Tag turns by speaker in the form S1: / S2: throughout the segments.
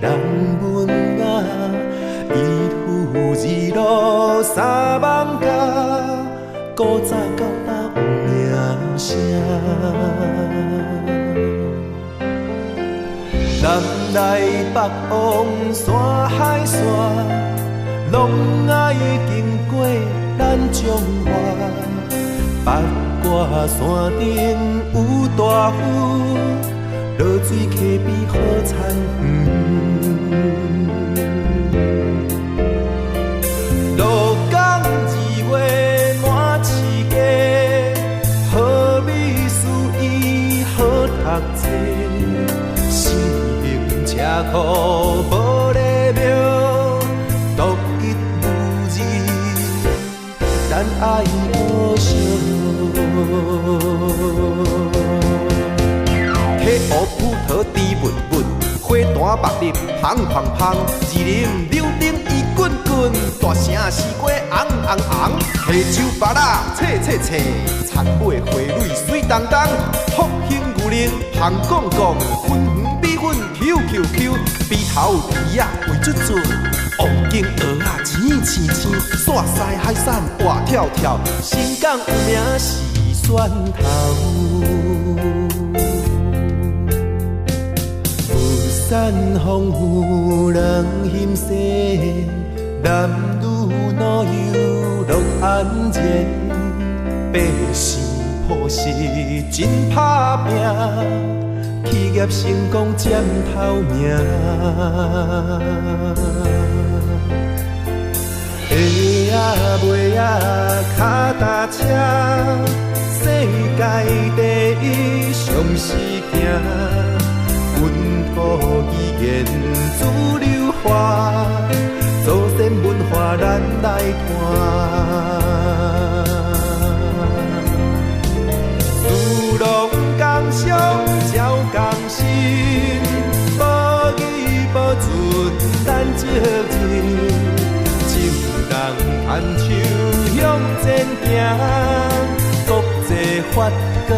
S1: 人文雅，依附二路三艋舺，古早到今有名声。南来北往山海线，拢爱经过咱中华。八卦山顶有大湖，落水溪边好田园。鹿港2月满市街，好美事意好读册。车库无礼庙，独一无二，咱爱好相。溪湖葡萄甜蜜蜜，花坛白入香香香，二林柳丁伊滚滚，大城四季红红红。溪洲芭乐脆脆脆，田尾花蕊水当当，福兴牛奶香讲讲，粉圆米粉。Q Q Q， 鼻头鱼啊肥准准，黄金鹅啊青青青，煞西海产活跳跳，新港有名是蒜头。富山丰富人欣世，男女老幼乐安然，百姓朴实真打拼。企业成功占头名，下啊尾啊脚踏车，世界第一上是行，本土语言主流化，祖先文化咱来看。自龙江上。照江心，保义保存咱责任，众人牵手向前行，国际发光。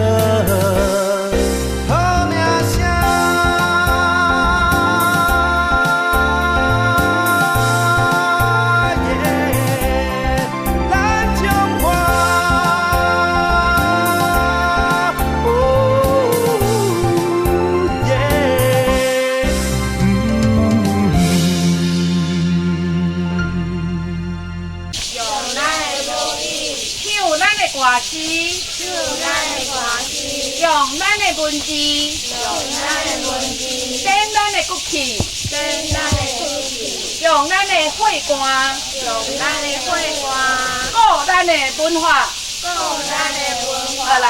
S2: 用咱的文字，展咱的骨气，用咱的血汗，顾咱的文化，好啦。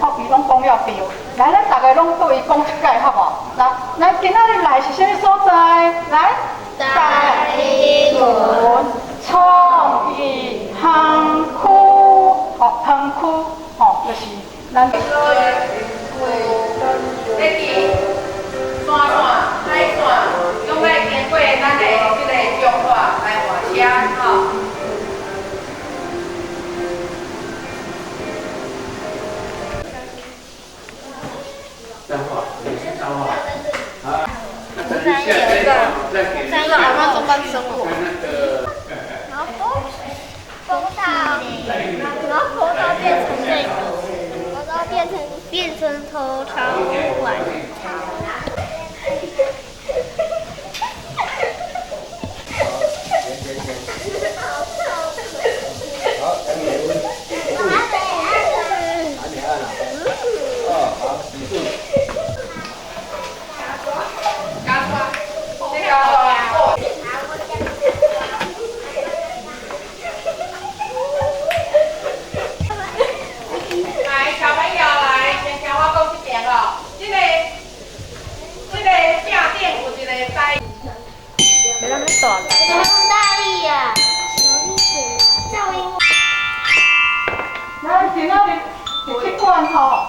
S3: 福伊拢讲了对，来，咱大家拢对伊讲一解，好无？来，今仔日来是啥物所在？来，大理屯创意园区，园区，就是咱。
S2: 山海线，拢来经过咱的这个中华来换车，吼。
S4: 三个阿妈中班生活。然后风到，然后风到变成这个，风到变成头朝晚朝。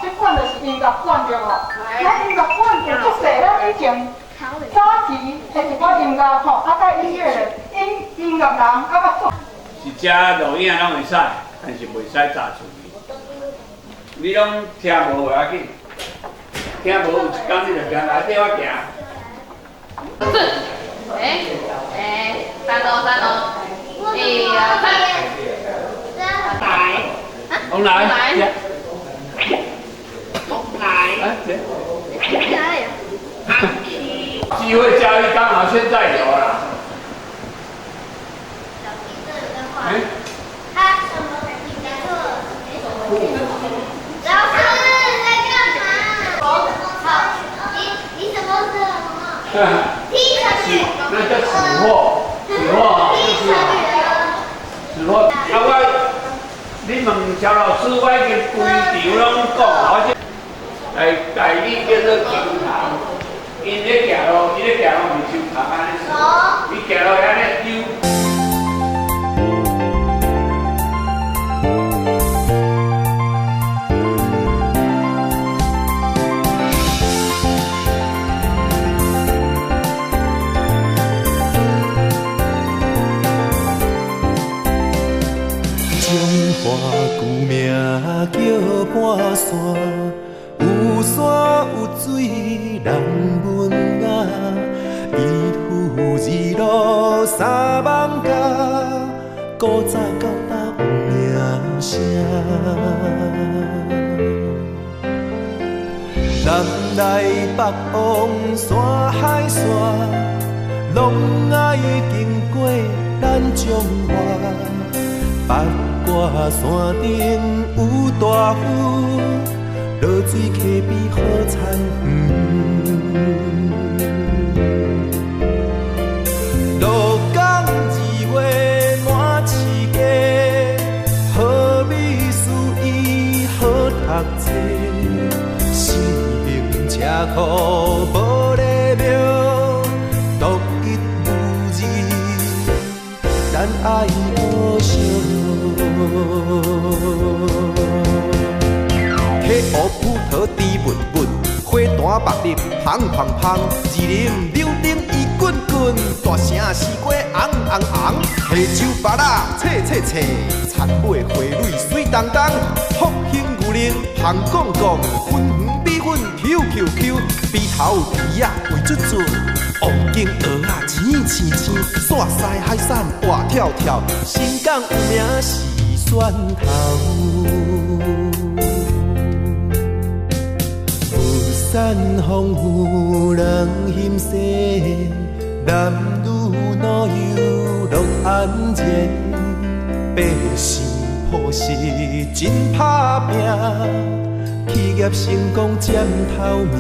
S4: 这馆就是音乐馆对无？咱音乐馆有足侪，咱以前早期的一寡音乐吼，甲音乐音乐人甲做。
S5: 是遮录影拢会使，但是袂使炸出去。你拢听无袂要紧，听无有一天你就行来缀我行。
S2: 3楼，1、2、3，来，
S5: 红来，机会教育刚好现在有了。
S4: 老师在干嘛？你什么时候？踢下去。
S5: 那叫死货，死货就是死货。啊，你问乔老师，我已经规场拢讲，而且带你叫做球场，因咧行路，伊咧行路毋是球场安尼做，伊行路安尼丢。
S1: 中华旧名叫半山，有山有水人文雅，依附二路三艋舺，古早到今有名声。南来北往山海线，拢爱经过咱中华。八卦山顶有大湖，落水溪边好田园。鹿港2月满市街，好美事伊好读册，性命车库无礼庙，独一无二，咱爱好相。溪湖葡萄甜蜜蜜，花坛白入香香香，二林柳丁伊滚滚，大城西瓜红红红，下酒巴拉脆脆脆，田尾花蕊水当当，福兴牛奶香讲讲，粉圆米粉 QQQ， 鼻头鱼啊肥准准，黄金蚵仔青青青，煞西海产活跳跳，新港有名是蒜头。山风雨人欣喜，男女老幼乐安然，百姓朴实真打拼，企业成功占头名。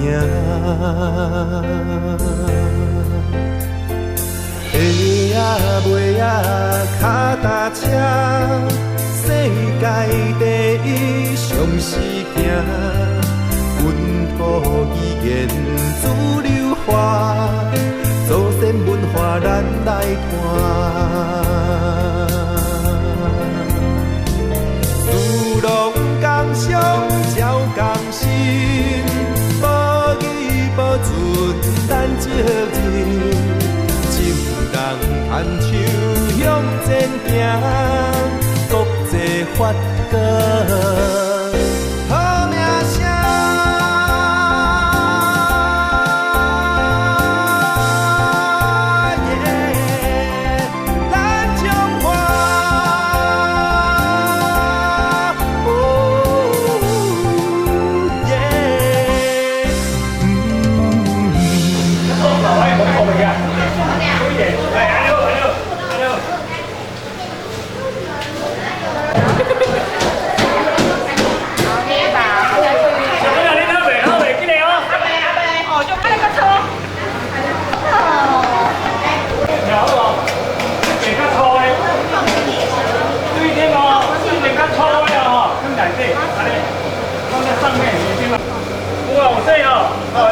S1: 下啊尾啊脚踏车，世界第一上是行。本土语言主流化，祖先文化咱来传。慈龙共享照共心，保义保存咱责任。情人牵手向前行，国际发光。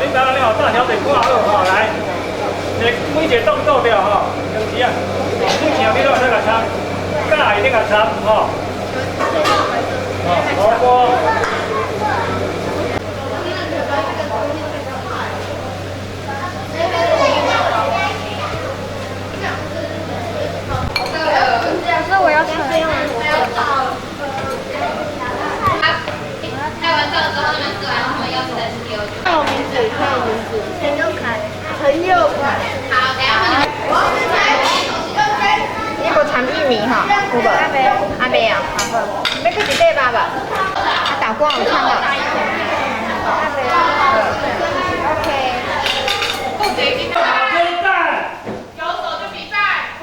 S6: 你当然你好，大条腿挂好哈，来，每一个动作了哈，就是啊，目前你都这个唱，尬一定个唱哈，好波。
S4: 老师，我要吃这样。
S2: 拍完照之后，他们吃完，他们要再吃第二个。
S4: 还有名字，还有名字，陈佑凯，陈佑凯。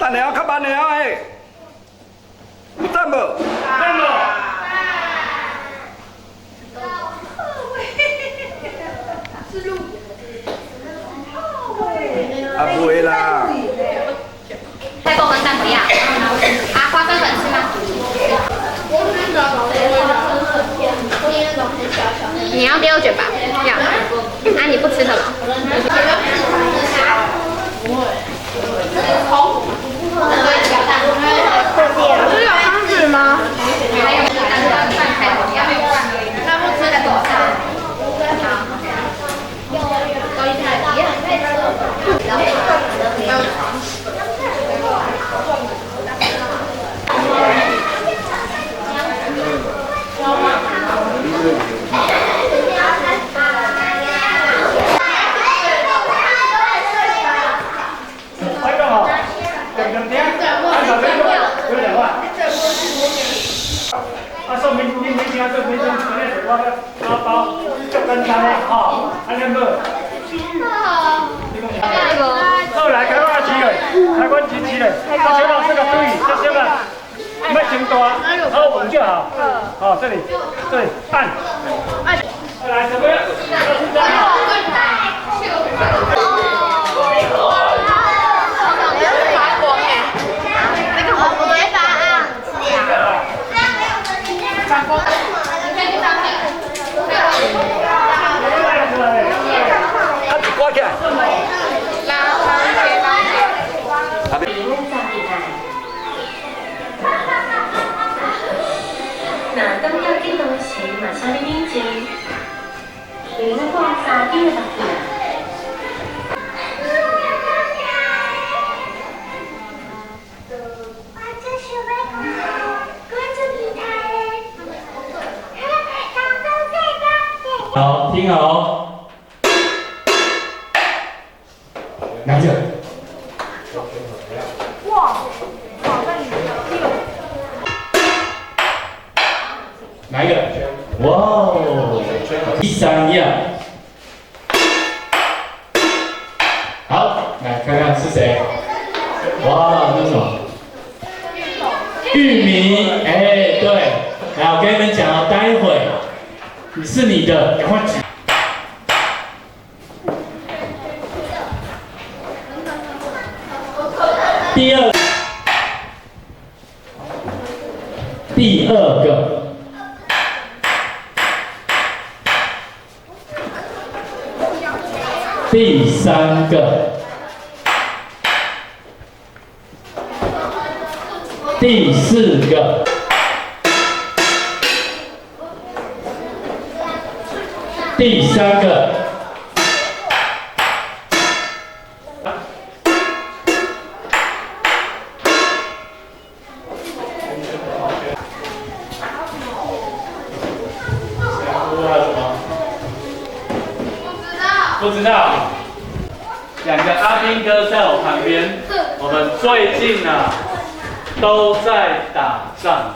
S1: 等下较慢了诶，有等无？
S6: 等无？
S1: 啊，袂啦。
S4: 菜包跟蛋不一样。啊，花生粉吃吗？你要第二卷吧？要。啊，你不吃什么？
S3: 是有汤匙吗？
S4: 还有蛋菜头，要没有饭而已。那不吃的多少？高丽菜一样。
S6: 拍个好，两天，按照这个有两万。啊，说明天啊，这明天昨天我个包包就跟他的哈，安尼无。后来开关起来，开关机起来，他先往这个注意，这些嘛，别太大，好稳就好。好，这里按。来，怎么样？
S1: 挂起来。
S7: 那当要进东西，马上的眼睛，你能够咋地的吧？
S8: 好，听好哦。哪一个？
S3: 哇，好像你
S8: 哪一个？哇哦，第三样。好，来看看是谁？哇，那是什么？玉米，哎，对。来，我跟你们讲哦，待会是你的，赶快举。第二个，第三个，第四个，第三个。
S6: 不知道，两个阿兵哥在我旁边，我们最近啊都在打仗，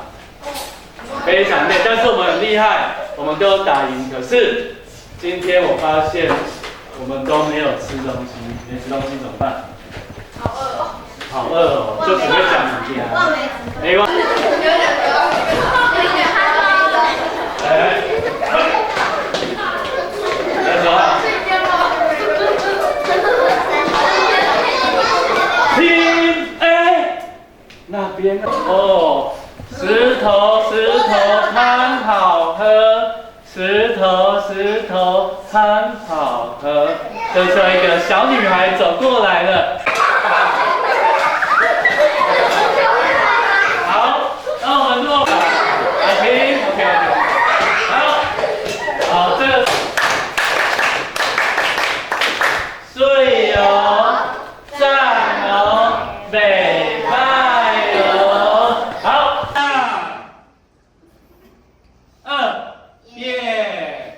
S6: 非常累，但是我们很厉害，我们都有打赢。可是今天我发现我们都没有吃东西，没吃东西怎么办？好饿哦！好饿哦，就只会讲几天。没关系。来，来走啊！听，哎，那边哦，石头汤好喝，石头汤好喝。这时候一个小女孩走过来了。好，那我们做来听 ，OK， 好，这个水哦。赞哦，美拜哦，好，2、耶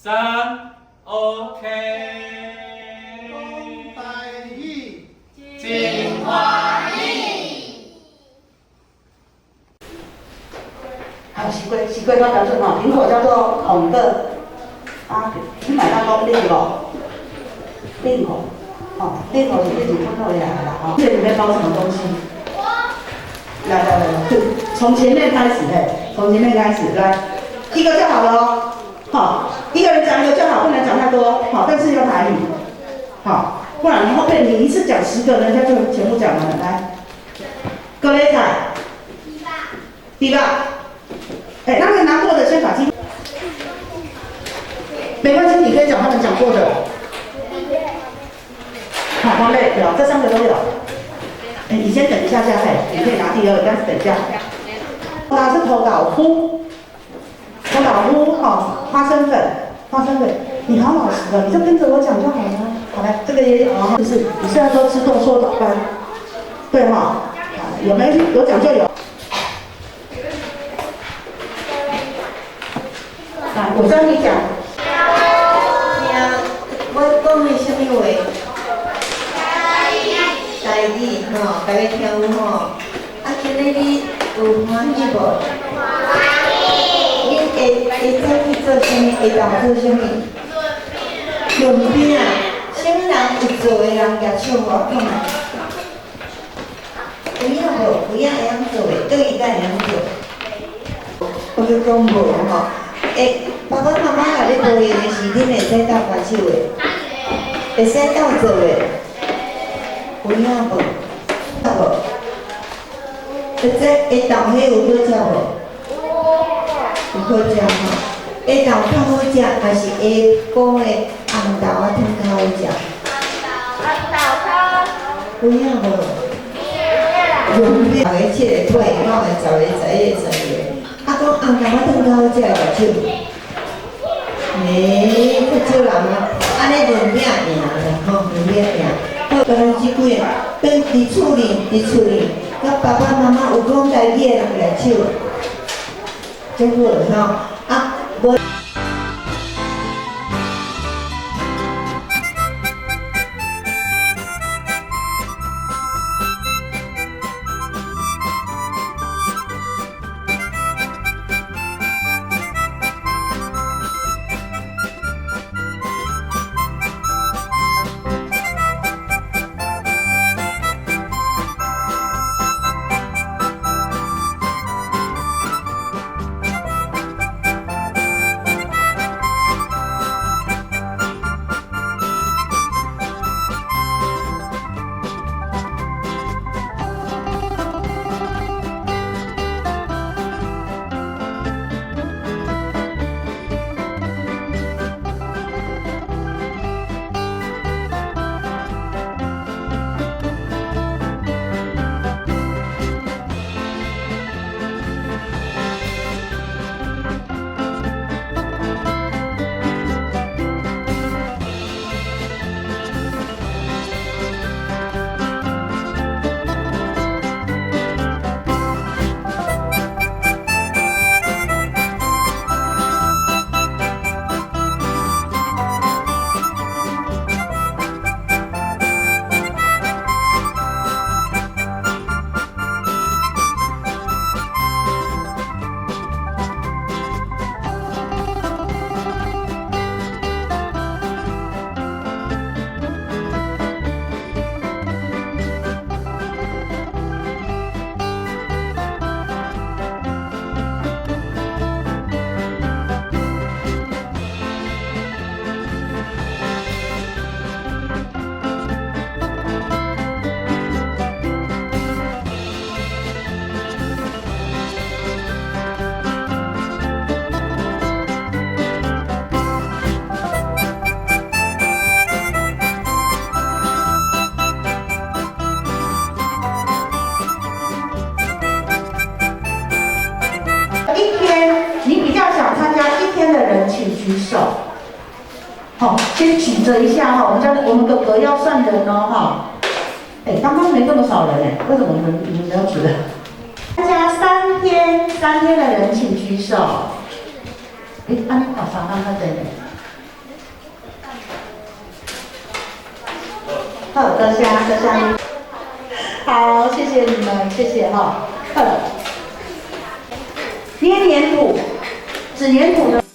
S6: ，3 OK， 金花艺，
S9: 还有西瓜叫标准哦，苹果叫做红的，啊，你买到讲令果。哦，那头是自己分头来了啊。这里面包什么东西？来，从前面开始，从前面开始，来，一个就好了哦。好，一个人讲一个就好，不能讲太多。好，但是要台语。好，不然后面你一次讲10个，人家就全部讲完了。来，各位仔，第八，哎，那个拿过的先把机。没关系，你可以讲他们讲过的。好，方类有，这3个都有。哎，你先等一下，你可以拿第2个，但是等一下。它是头脑糊，花生粉，你好老实的，你就跟着我讲就好了。好来，这个也有哈，就是你现在都吃动缩导班，对哈，有没有讲就有。来，我教你讲。
S10: 我讲的什么话？台语吼，大家听有吼。啊，今日你有欢喜无？恁会走去做什么？会当做什么？润饼啊！什么人有做的人举手我看下。有影无？有影会晓做的，对伊敢会晓做？我就讲无吼。爸爸妈妈甲你教伊的是恁会使斗举手的，会使斗做的，有影无？无？会当迄有好食无？有好食吼，会当较好食，还是下晡的红豆啊汤较好食？有影无？用大个7个腿，我们10个、11个、12个。啊，讲红豆仔汤较好食，举手。较少人啊，安尼润饼赢啦吼，润饼赢。好，刚才即几个，跟伫厝里，甲爸爸妈妈有讲台语的人举手，真好吼。啊，无。举手。好，先举着一下哈，我们哥哥要算人哦哈。哎，刚刚没这么少人哎，为什么你们要举的？大家3天的人请举手。哎，安尼搞啥？刚刚在哪？好，得下。好，谢谢你们，谢谢哈。捏黏土，纸黏土的。